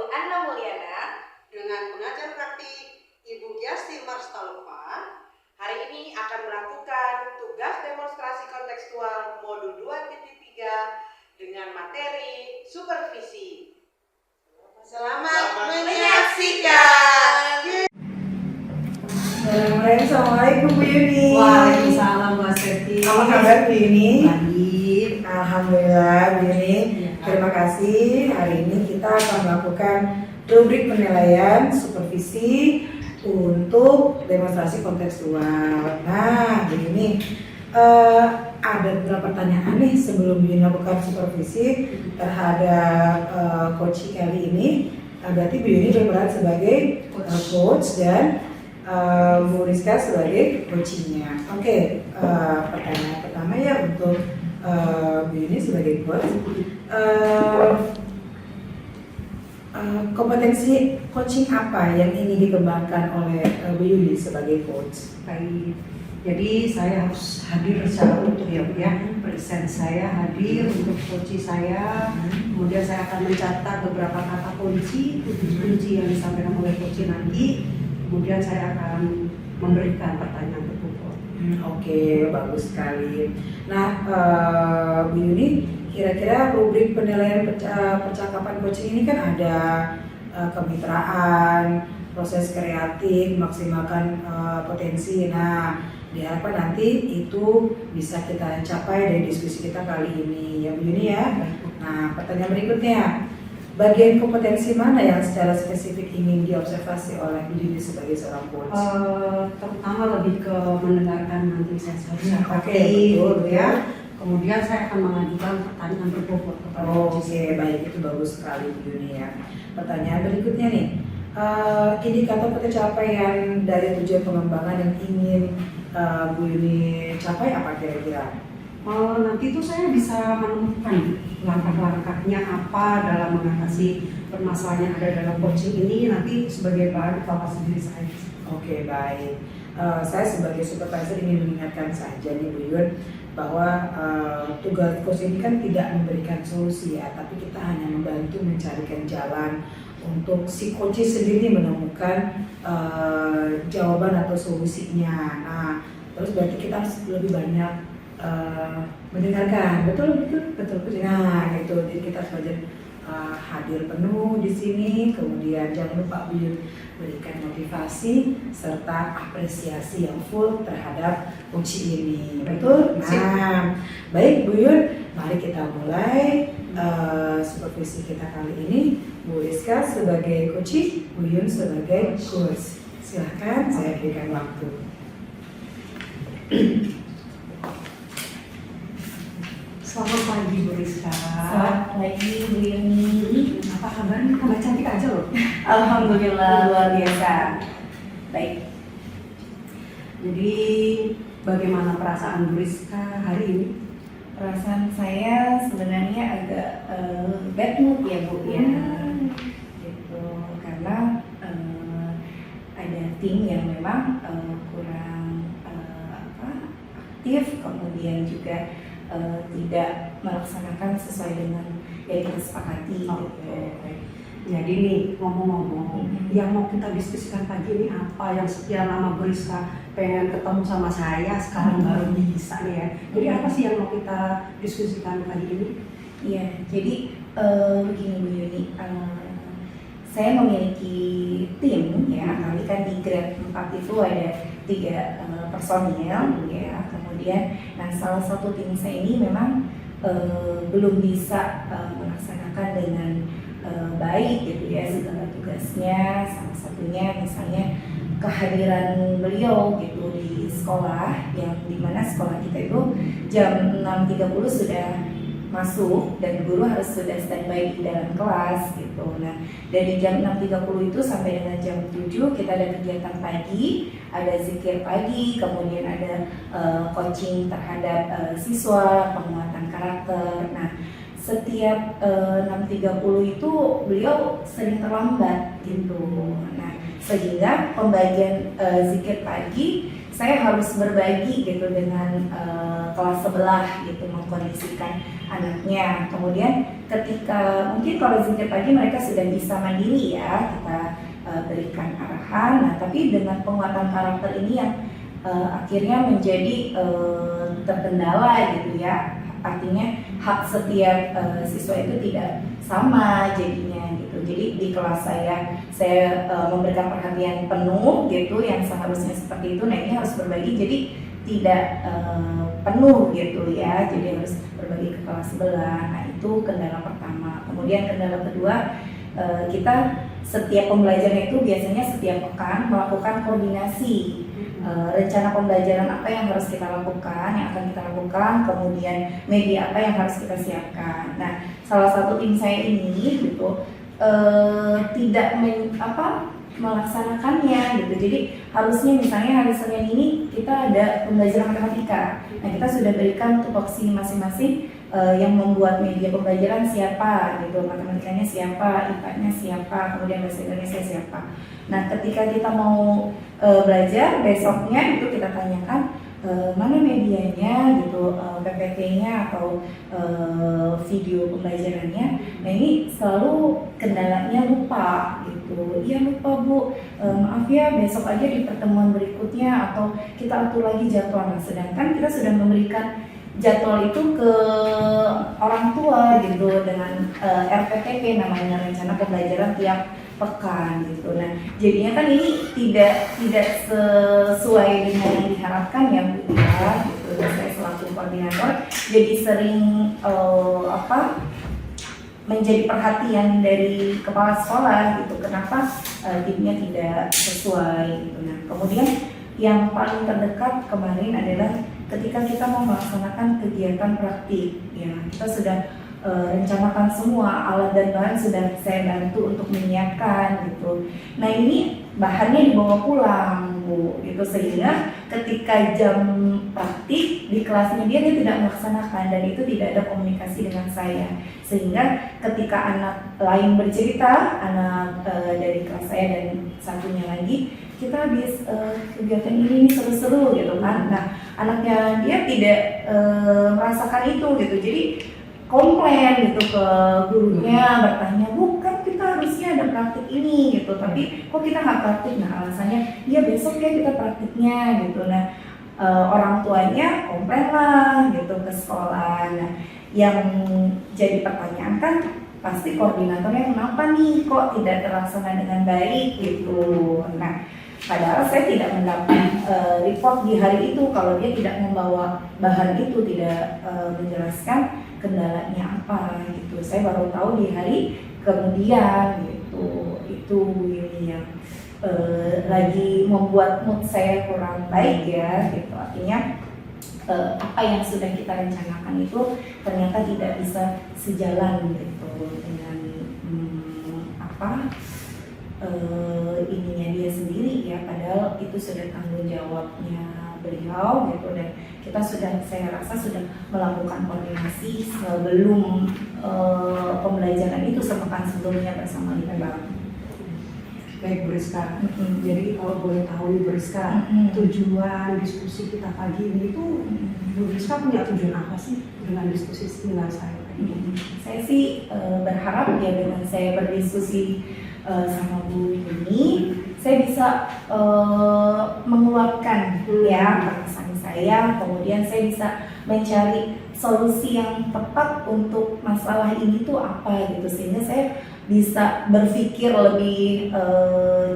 Anna Mulyana dengan pengajar praktik Ibu Giasti Marstalova. hari ini akan melakukan tugas demonstrasi kontekstual modul 2.3 dengan materi supervisi. Selamat menyaksikan. Assalamualaikum Bu Yuni. Waalaikumsalam Mbak Seti. Apa kabar Bu Yuni? Baik. Alhamdulillah Bu Yuni. Terima kasih. Hari ini kita akan melakukan rubrik penilaian supervisi untuk demonstrasi kontekstual. Nah, Bu Yuni, ada beberapa pertanyaan nih sebelum Bu Yuni melakukan supervisi terhadap coach kali ini. Berarti Bu Yuni berperan sebagai coach dan Bu Rizka sebagai coachingnya. Oke, pertanyaan pertama ya untuk Bu Yuni sebagai coach. Kompetensi coaching apa yang ingin dikembangkan oleh Bu Yuni sebagai coach? Baik. Jadi saya harus hadir secara utuh ya Bu ya. Present saya hadir untuk coach saya. Kemudian saya akan mencatat beberapa kata kunci yang disampaikan oleh coach nanti. Kemudian saya akan memberikan pertanyaan tertutup. Oke, bagus sekali. Nah, Bu Yuni, kira-kira rubrik penilaian percakapan coaching ini kan ada kemitraan, proses kreatif, maksimalkan potensi. Nah, diharapkan nanti itu bisa kita capai dari diskusi kita kali ini ya Bu Yuni ya. Nah, pertanyaan berikutnya, bagian kompetensi mana yang secara spesifik ingin diobservasi oleh Bu Yuni sebagai seorang coach? Terutama lebih ke mendengarkan nanti saya Oke, betul ya. Kemudian saya akan mengajukan pertanyaan tertutup kepada coach. Oke, baik, itu bagus sekali Bu Yuni ya. Pertanyaan berikutnya nih, indikator pencapaian dari tujuan pengembangan yang ingin Bu Yuni capai apa kira-kira? Nanti itu saya bisa menemukan langkah-langkahnya apa dalam mengatasi permasalahan yang ada dalam coaching ini nanti sebagai bahan evaluasi diri saya. Oke, baik. Saya sebagai supervisor ingin mengingatkan saja nih Bu Yun bahwa tugas coach ini kan tidak memberikan solusi ya, tapi kita hanya membantu mencarikan jalan untuk si coach sendiri menemukan jawaban atau solusinya. Nah, terus berarti kita harus lebih banyak mendengarkan, betul. Nah, itu jadi kita harus hadir penuh di sini. Kemudian jangan lupa Bu Yun berikan motivasi serta apresiasi yang full terhadap coach ini, betul? Nah, baik Bu Yun, mari kita mulai supervisi kita kali ini. Bu Rizka sebagai coach, Bu Yun sebagai coach. Silahkan, saya berikan waktu. Selamat pagi Bu Rizka. Selamat pagi Bu Yuni. Apa kabar? Tambah cantik aja loh. Alhamdulillah luar biasa. Baik. Jadi bagaimana perasaan Bu Rizka hari ini? Perasaan saya sebenarnya agak bad mood ya Bu ya. Gitu. Karena ada tim yang memang kurang aktif, kemudian juga tidak melaksanakan sesuai dengan yang kita sepakati. Jadi nih ngomong-ngomong, yang mau kita diskusikan pagi ini apa yang sekian lama Bu Rizka pengen ketemu sama saya sekarang baru bisa nih ya. Jadi apa sih yang mau kita diskusikan pagi ini? Iya, jadi begini Bu Yuni, saya memiliki tim ya, kami kan di grade 4 itu ada 3 personil ya. Kemudian, nah salah satu tim saya ini memang belum bisa melaksanakan dengan baik gitu ya segala tugasnya. Salah satunya misalnya kehadiran beliau gitu di sekolah, yang dimana sekolah kita itu jam 6.30 sudah masuk dan guru harus sudah standby di dalam kelas gitu. Nah, dari jam 6.30 itu sampai dengan jam 7 kita ada kegiatan pagi, ada zikir pagi, kemudian ada coaching terhadap siswa, penguatan karakter. Nah, setiap 6.30 itu beliau sering terlambat gitu. Nah, sehingga pembagian zikir pagi saya harus berbagi gitu dengan kelas sebelah gitu, mengkondisikan anaknya. Kemudian ketika mungkin kalau zikir pagi mereka sudah bisa mandiri ya, kita berikan arahan. Nah, tapi dengan penguatan karakter ini yang akhirnya menjadi terkendala gitu ya. Artinya hak setiap siswa itu tidak sama jadinya gitu. Jadi di kelas saya memberikan perhatian penuh gitu yang seharusnya seperti itu. Nah, ini harus berbagi jadi tidak penuh gitu ya. Jadi harus berbagi ke kelas sebelah. Nah, itu kendala pertama. Kemudian kendala kedua, kita setiap pembelajaran itu biasanya setiap pekan melakukan koordinasi. Rencana pembelajaran apa yang harus kita lakukan, yang akan kita lakukan, kemudian media apa yang harus kita siapkan. Nah, salah satu tim saya ini gitu tidak melaksanakannya gitu. Jadi harusnya misalnya hari Senin ini kita ada pembelajaran matematika. Nah, kita sudah berikan tupoksi masing-masing yang membuat media pembelajaran siapa gitu, matematikanya siapa, IPA-nya siapa, kemudian bahasa Indonesia siapa. Nah, ketika kita mau belajar besoknya itu kita tanyakan mana medianya gitu, PPT-nya atau video pembelajarannya. Nah, ini selalu kendalanya lupa gitu. Iya lupa Bu, maaf ya besok aja di pertemuan berikutnya atau kita atur lagi jadwal. Nah, sedangkan kita sudah memberikan jadwal itu ke orang tua gitu dengan RPTP namanya rencana pembelajaran tiap pekan gitu. Nah, jadinya kan ini tidak sesuai dengan yang diharapkan ya Bu ya gitu. Saya selaku koordinator jadi sering menjadi perhatian dari kepala sekolah gitu. Kenapa timnya tidak sesuai gitu. Nah, kemudian yang paling terdekat kemarin adalah ketika kita mau melaksanakan kegiatan praktik ya, kita sudah rencanakan semua alat dan bahan sudah saya bantu untuk menyiapkan gitu. Nah, ini bahannya dibawa pulang Bu gitu, sehingga ketika jam praktik di kelasnya dia tidak melaksanakan dan itu tidak ada komunikasi dengan saya, sehingga ketika anak lain bercerita, anak dari kelas saya dan satunya lagi, kita habis kegiatan ini seru-seru gitu kan. Nah, anaknya dia tidak merasakan itu gitu, jadi komplain gitu ke gurunya, bertanya, Bu kan kita harusnya ada praktik ini gitu, tapi kok kita nggak praktik? Nah, alasannya, ya besok ya kita praktiknya gitu. Nah, orang tuanya komplain lah gitu ke sekolah. Nah, yang jadi pertanyaan kan pasti koordinatornya kenapa nih kok tidak terlaksana dengan baik gitu. Nah, padahal saya tidak mendapat report di hari itu kalau dia tidak membawa bahan itu, tidak menjelaskan kendalanya apa gitu. Saya baru tahu di hari kemudian gitu. Itu ini yang lagi membuat mood saya kurang baik ya gitu. Artinya apa yang sudah kita rencanakan itu ternyata tidak bisa sejalan gitu dengan ininya dia sendiri ya, padahal itu sudah tanggung jawabnya beliau gitu. Dan kita sudah, saya rasa sudah melakukan koordinasi sebelum pembelajaran itu sepekan sebelumnya bersama Libang. Baik Bu Rizka, jadi kalau boleh tahu nih Bu Rizka, tujuan diskusi kita pagi ini itu Bu Rizka punya tujuan apa sih dengan diskusi dengan saya tadi? Saya sih berharap ya dengan saya berdiskusi sama Bu ini, saya bisa mengeluarkan ya perasaan saya, kemudian saya bisa mencari solusi yang tepat untuk masalah ini tuh apa gitu, sehingga saya bisa berpikir lebih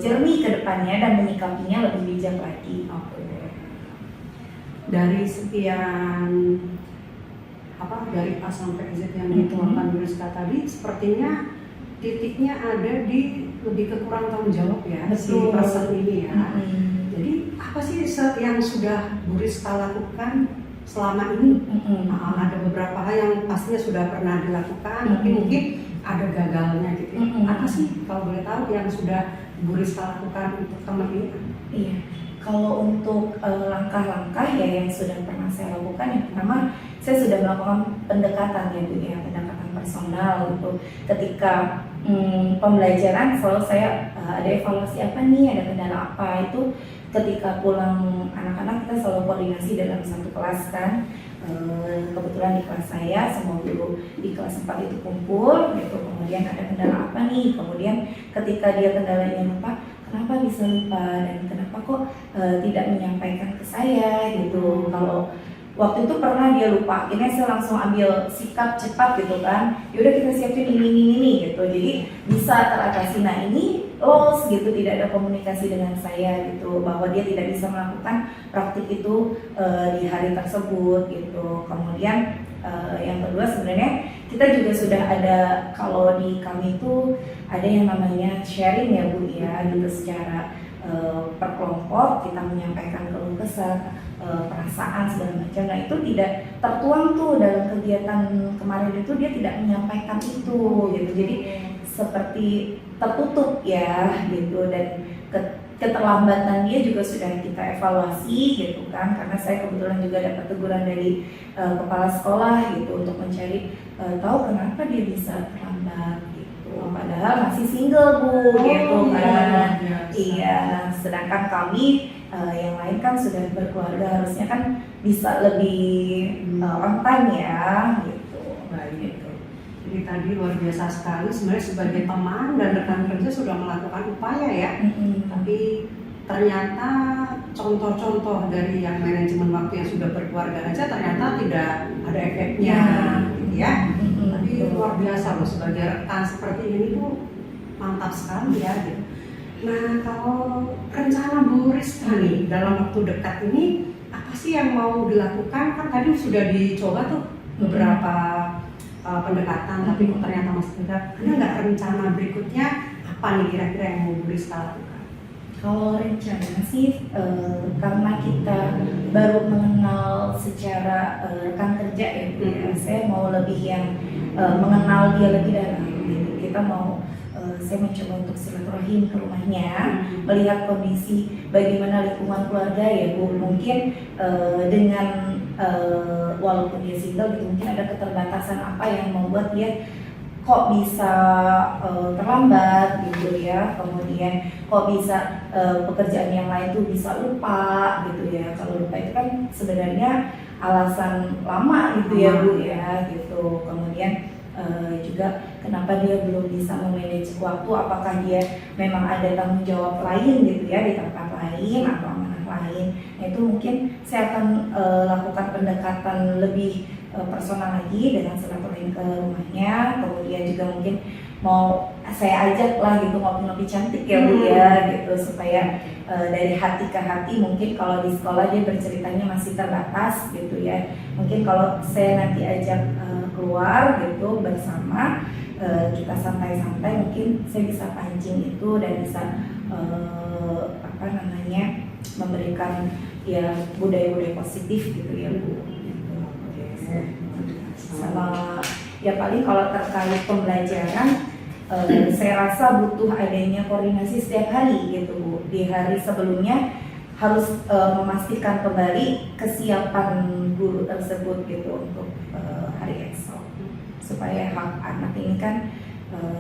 jernih ke depannya dan menyikapinya lebih bijak lagi. Dari sekian dari A sampai Z yang dituangkan Bu Rizka tadi, sepertinya titiknya ada di lebih ke kurang tanggung jawab ya, si person ini ya. Jadi apa sih yang sudah Bu Rizka lakukan selama ini? Ada beberapa hal yang pastinya sudah pernah dilakukan, tapi mungkin ada gagalnya gitu. Apa sih kalau boleh tahu yang sudah Bu Rizka lakukan untuk teman ini? Iya, kalau untuk langkah-langkah ya yang sudah pernah saya lakukan, yang pertama saya sudah melakukan pendekatan ya Bu ya, pendekatan personal gitu. Ketika pembelajaran selalu saya ada evaluasi apa nih, ada kendala apa, itu ketika pulang anak-anak kita selalu koordinasi dalam satu kelas kan, kebetulan di kelas saya semua guru di kelas 4 itu kumpul gitu, kemudian ada kendala apa nih, kemudian ketika dia kendalanya lupa, kenapa bisa lupa dan kenapa kok tidak menyampaikan ke saya gitu. Kalau waktu itu pernah dia lupa, akhirnya saya langsung ambil sikap cepat gitu kan, yaudah kita siapin ini gitu, jadi bisa teratasi. Nah ini lost gitu, tidak ada komunikasi dengan saya gitu, bahwa dia tidak bisa melakukan praktik itu di hari tersebut gitu. Kemudian yang kedua sebenarnya kita juga sudah ada, kalau di kami itu ada yang namanya sharing ya Bu ya, gitu secara per kelompok kita menyampaikan keluh kesah, perasaan segala macam. Nah itu tidak tertuang tuh dalam kegiatan kemarin itu, dia tidak menyampaikan itu gitu, jadi seperti tertutup ya gitu. Dan keterlambatan dia juga sudah kita evaluasi gitu kan, karena saya kebetulan juga dapat teguran dari kepala sekolah gitu untuk mencari tahu kenapa dia bisa terlambat gitu, padahal masih single Bu gitu kan. Iya, sedangkan kami yang lain kan sudah berkeluarga, harusnya kan bisa lebih on time ya gitu. Baik. Jadi tadi luar biasa sekali, sebenarnya sebagai teman dan rekan kerja sudah melakukan upaya ya. Tapi ternyata contoh-contoh dari yang manajemen waktu yang sudah berkeluarga aja ternyata tidak ada efeknya, gitu ya. Tapi luar biasa loh, sebagai rekan seperti ini tuh mantap sekali ya. Gitu. Nah kalau rencana Bu Rizka nih dalam waktu dekat ini apa sih yang mau dilakukan? Kan tadi sudah dicoba tuh beberapa pendekatan, tapi kok ternyata masih tidak. Ada nggak rencana berikutnya apa nih kira-kira yang mau Bu Rizka lakukan? Kalau rencana sih karena kita baru mengenal secara rekan kerja ya Bu ya, saya mau lebih yang mengenal dia lebih dalam gitu. Kita mau saya mencoba untuk silaturahim ke rumahnya, melihat kondisi bagaimana lingkungan keluarga ya Bu. Mungkin dengan walaupun dia single gitu, mungkin ada keterbatasan apa yang membuat dia kok bisa terlambat gitu ya, kemudian kok bisa pekerjaan yang lain tuh bisa lupa gitu ya. Kalau lupa itu kan sebenarnya alasan lama gitu ya Bu ya gitu. Kemudian juga kenapa dia belum bisa memanage waktu, apakah dia memang ada tanggung jawab lain gitu ya di tempat lain atau amanah lain. Nah itu mungkin saya akan lakukan pendekatan lebih personal lagi dengan silaturahim ke rumahnya. Kemudian juga mungkin mau saya ajak lah gitu ngopi-ngopi cantik ya Bu ya gitu, supaya dari hati ke hati. Mungkin kalau di sekolah dia berceritanya masih terbatas gitu ya, mungkin kalau saya nanti ajak keluar gitu bersama, kita santai-santai, mungkin saya bisa pancing itu dan bisa memberikan ya budaya-budaya positif gitu ya Bu gitu. Sama ya paling kalau terkait pembelajaran, saya rasa butuh adanya koordinasi setiap hari gitu Bu. Di hari sebelumnya harus memastikan kembali kesiapan guru tersebut gitu untuk hari esok, supaya hak anak ini kan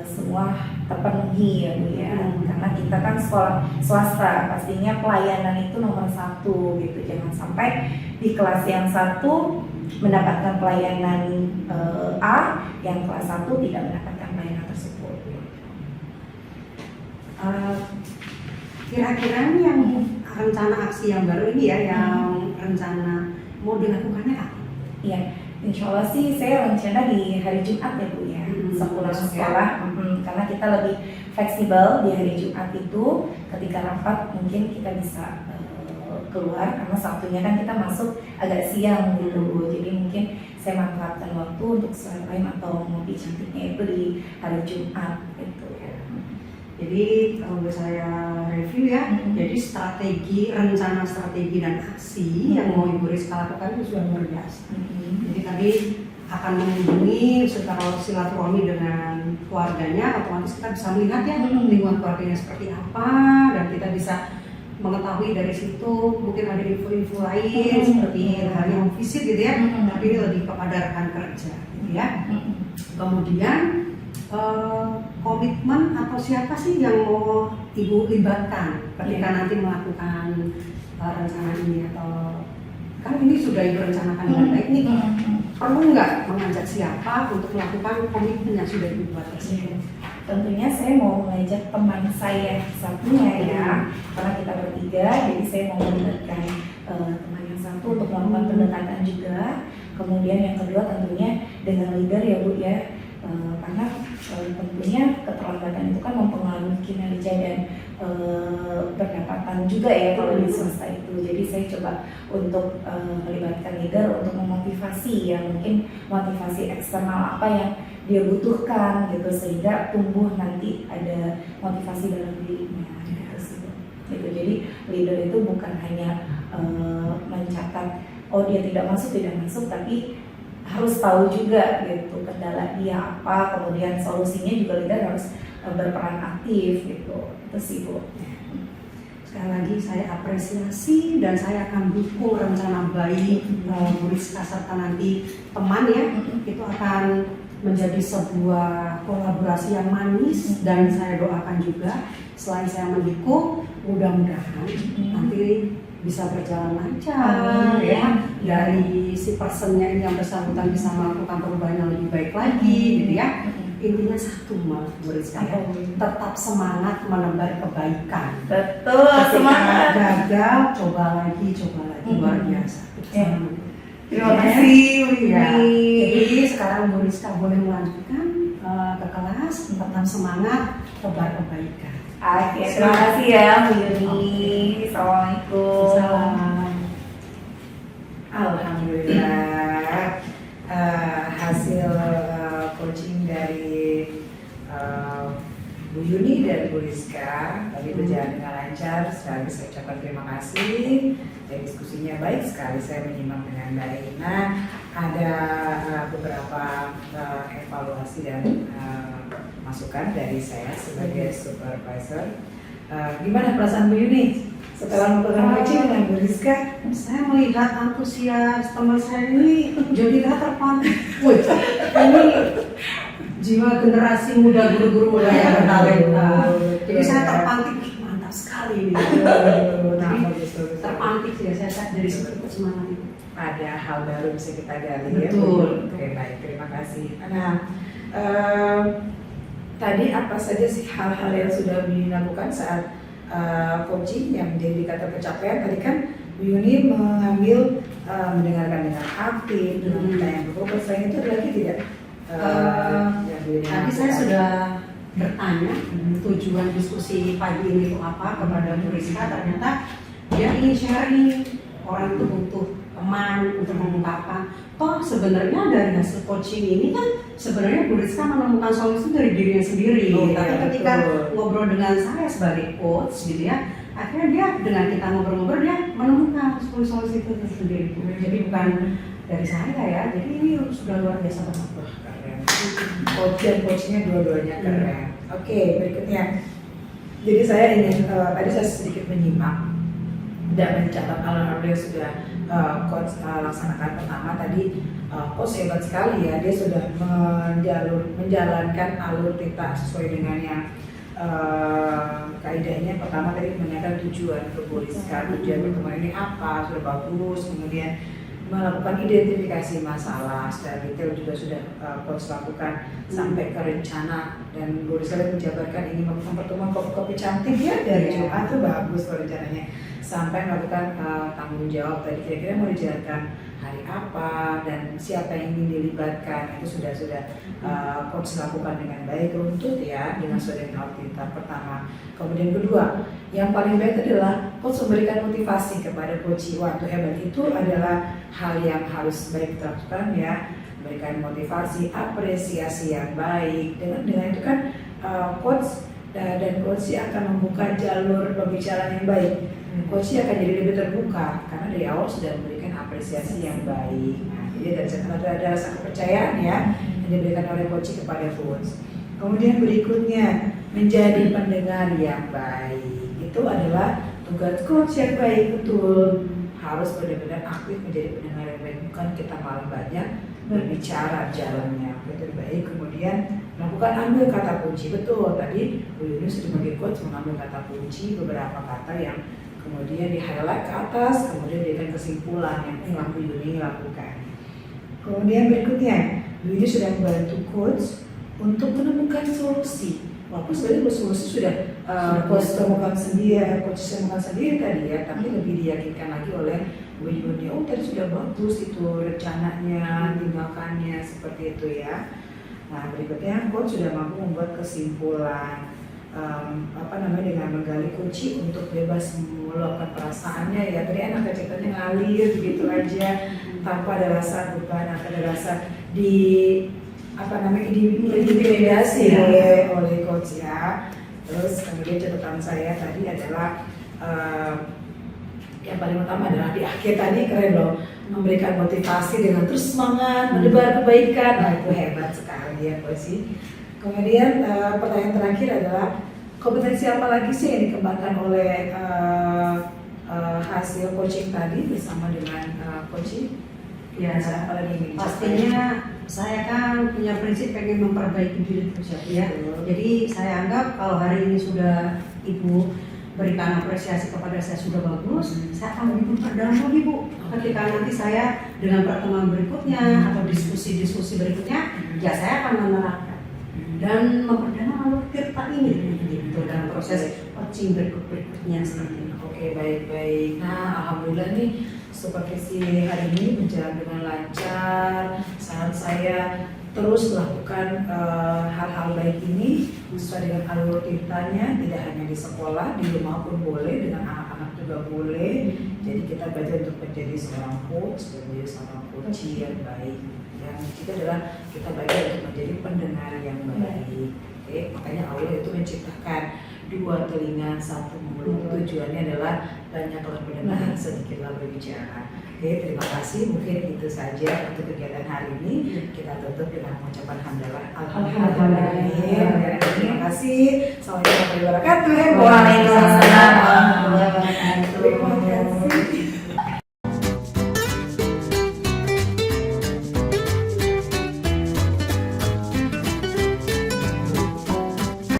semua terpenuhi ya Bu ya. Karena kita kan sekolah swasta, pastinya pelayanan itu nomor 1 gitu. Jangan sampai di kelas yang 1 mendapatkan pelayanan A, yang kelas 1 tidak mendapatkan pelayanan tersebut. Kira-kira yang rencana aksi yang baru ini ya, yang rencana mau dilakukannya apa? Iya, insya Allah sih saya rencana di hari Jumat ya Bu ya, sepulang sekolah. Karena kita lebih fleksibel di hari Jumat itu, ketika rapat mungkin kita bisa keluar, karena Sabtunya kan kita masuk agak siang gitu Bu. Jadi mungkin saya manfaatkan waktu untuk silaturahim atau ngopi cantiknya itu di hari Jumat gitu ya. Jadi kalau saya review ya, jadi rencana strategi dan aksi yang mau Ibu Rizka lakukan itu sudah luar biasa. Jadi tadi akan menghubungi secara silaturahmi dengan keluarganya, otomatis kita bisa melihat ya lingkungan keluarganya seperti apa, dan kita bisa mengetahui dari situ mungkin ada info-info lain seperti hari home visit gitu ya, tapi ini lebih kepada rekan kerja gitu ya. Kemudian komitmen atau siapa sih yang mau Ibu libatkan ketika nanti melakukan rencana ini atau kan ini sudah direncanakan dengan baik nih, perlu nggak mengajak siapa untuk melakukan komitmen yang sudah dibuat tersebut? Tentunya saya mau mengajak teman saya satunya ya, karena kita bertiga, jadi saya mau melibatkan teman yang satu untuk melakukan pendekatan juga. Kemudian yang kedua tentunya dengan leader ya Bu ya, karena tentunya keterlambatan itu kan mempengaruhi kinerja dan pendapatan juga ya kalau di swasta itu. Jadi saya coba untuk melibatkan leader untuk memotivasi ya, mungkin motivasi eksternal apa yang dia butuhkan gitu, sehingga tumbuh nanti ada motivasi dalam dirinya gitu sih. Gitu. Jadi leader itu bukan hanya mencatat oh dia tidak masuk, tapi harus tahu juga gitu kendala dia apa, kemudian solusinya juga leader harus berperan aktif gitu. Itu sih Bu. Sekali lagi saya apresiasi dan saya akan dukung rencana baik Bu Rizka serta nanti teman ya, itu akan menjadi sebuah kolaborasi yang manis, dan saya doakan juga selain saya mendukung, mudah-mudahan nanti bisa berjalan lancar ya, dari si personnya ini yang bersangkutan bisa melakukan perubahan yang lebih baik lagi gitu ya. Intinya satu Bu Rizka ya, tetap semangat menebar kebaikan. Betul, Ketika semangat. gagal coba lagi luar biasa. Ya. Terima kasih Bu Ya, Yuni. jadi sekarang Bu Rizka boleh melanjutkan ke kelas, tetap semangat, tebar kebaikan. Oke, terima kasih ya Bu Yuni. Assalamualaikum. Salam. Alhamdulillah, hasil coaching dari Bu Yuni dan Bu Rizka tadi berjalan dengan lancar. Sekali saya ucapkan terima kasih. Dan diskusinya baik sekali, saya menyimak dengan baik. Nah, ada beberapa evaluasi dan masukan dari saya sebagai supervisor. Gimana perasaan Bu Yuni setelah melakukan coaching dengan Bu Rizka? Saya melihat antusias teman saya ini jadi terpantik. Wih, ini jiwa generasi muda, guru-guru muda yang bertalenta. Jadi saya terpantik, mantap sekali ini. Terpantik ya, saya dari situ semangat itu. Ada hal baru bisa kita gali ya. Betul. Oke, baik, terima kasih. Nah, tadi apa saja sih hal-hal yang sudah dilakukan saat coaching yang menjadi kata pencapaian? Tadi kan Bu Yuni mengambil mendengarkan dengan aktif, dengan kita yang berfokus. Selain itu ada lagi tidak? Yang Bu Yuni Tadi saya lakukan? sudah bertanya tujuan diskusi pagi ini itu apa kepada Bu Rizka. Ternyata dia ingin sharing, orang itu butuh teman untuk mengungkapkan. Toh sebenarnya dari hasil coaching ini kan sebenarnya Bu Rizka menemukan solusi dari dirinya sendiri. Oh, Tapi iya, ketika betul. ngobrol dengan saya sebagai coach gitu ya, akhirnya dia dengan kita ngobrol-ngobrol dia menemukan solusi itu sendiri. Jadi bukan dari saya ya. Jadi ini sudah luar biasa banget. Keren. Coach dan coachnya dua-duanya keren. Oke, berikutnya. Jadi saya ingin tadi saya sedikit menyimak dan mencatat hal-hal yang sudah coach laksanakan. Pertama tadi coach hebat sekali ya, dia sudah menjalankan alur kita sesuai dengan yang kaidahnya. Pertama tadi menanyakan tujuan ke Bu Rizka, tujuan pertemuan ini apa, sudah bagus. Kemudian melakukan identifikasi masalah secara detail juga sudah coach lakukan sampai ke rencana, dan Bu Rizka menjabarkan ini melakukan pertemuan kopi-kopi cantik ya dari Jumat itu bagus rencananya, sampai melakukan tanggung jawab tadi kira-kira mau dijalankan hari apa dan siapa yang ingin dilibatkan, itu sudah coach lakukan dengan baik, runtut ya dengan sesuai dengan kita pertama. Kemudian kedua, yang paling baik adalah coach memberikan motivasi kepada coach. Wah itu hebat, itu adalah hal yang harus baik kita lakukan ya, memberikan motivasi, apresiasi yang baik. Dengan itu kan coach dan coach akan membuka jalur pembicaraan yang baik. Coach akan jadi lebih terbuka karena dari awal sudah memberikan apresiasi yang baik. Nah, jadi ada rasa kepercayaan ya yang diberikan oleh coach kepada coach. Kemudian berikutnya menjadi pendengar yang baik. Itu adalah tugas coach yang baik, betul. Harus benar-benar aktif menjadi pendengar yang baik, bukan kita malah banyak berbicara jalannya. Itu baik. Kemudian melakukan ambil kata kunci, betul. Tadi Bu Yuni sebagai coach mengambil kata kunci beberapa kata yang kemudian di highlight ke atas, kemudian diberikan kesimpulan yang telah Bu Yuni lakukan. Kemudian berikutnya, Bu Yuni sudah membantu coach untuk menemukan solusi. Walaupun sebenarnya solusi sudah coach temukan sendiri tadi ya, tapi lebih diyakinkan lagi oleh Bu Yuni. Oh tadi sudah bagus itu rencananya, tindakannya seperti itu ya. Nah berikutnya coach sudah mampu membuat kesimpulan. Dengan menggali kunci untuk bebas meluapkan perasaannya ya. Tadi anak ceritanya ngalir begitu aja tanpa ada rasa beban, tanpa ada rasa diintimidasi oleh coach ya. Terus kemudian catatan saya tadi adalah yang paling utama adalah di akhir tadi keren loh, memberikan motivasi dengan terus semangat menebar kebaikan. Nah itu hebat sekali ya coach. Kemudian pertanyaan terakhir adalah kompetensi apa lagi sih yang dikembangkan oleh hasil coaching tadi bersama dengan coaching? Ya, pastinya saya kan punya prinsip pengen memperbaiki diri terus ya. Jadi saya anggap kalau hari ini sudah Ibu berikan apresiasi kepada saya sudah bagus, saya akan lebih memperdalam lagi Bu. Ketika nanti saya dengan pertemuan berikutnya atau diskusi-diskusi berikutnya, ya saya akan menerapkan dan memperdalam alur tirta ini gitu dalam proses coaching berikutnya seperti ini. Oke, baik-baik. Nah, alhamdulillah nih supervisi hari ini berjalan dengan lancar. Saat saya terus melakukan hal-hal baik ini sesuai dengan alur tirtanya, tidak hanya di sekolah, di rumah pun boleh, dengan anak-anak juga boleh. Jadi kita belajar untuk menjadi seorang coach dan menjadi seorang coach yang baik. Yang ketiga adalah kita belajar untuk menjadi pendengar yang baik. Oke, makanya Allah itu menciptakan 2 telinga, 1 mulut. Tujuannya adalah banyaklah mendengar, sedikitlah berbicara. Oke, terima kasih. Mungkin itu saja untuk kegiatan hari ini. Kita tutup dengan mengucapkan hamdalah. Alhamdulillah. Terima kasih. Assalamualaikum warahmatullahi wabarakatuh. Waalaikumsalam warahmatullahi wabarakatuh. Terima kasih.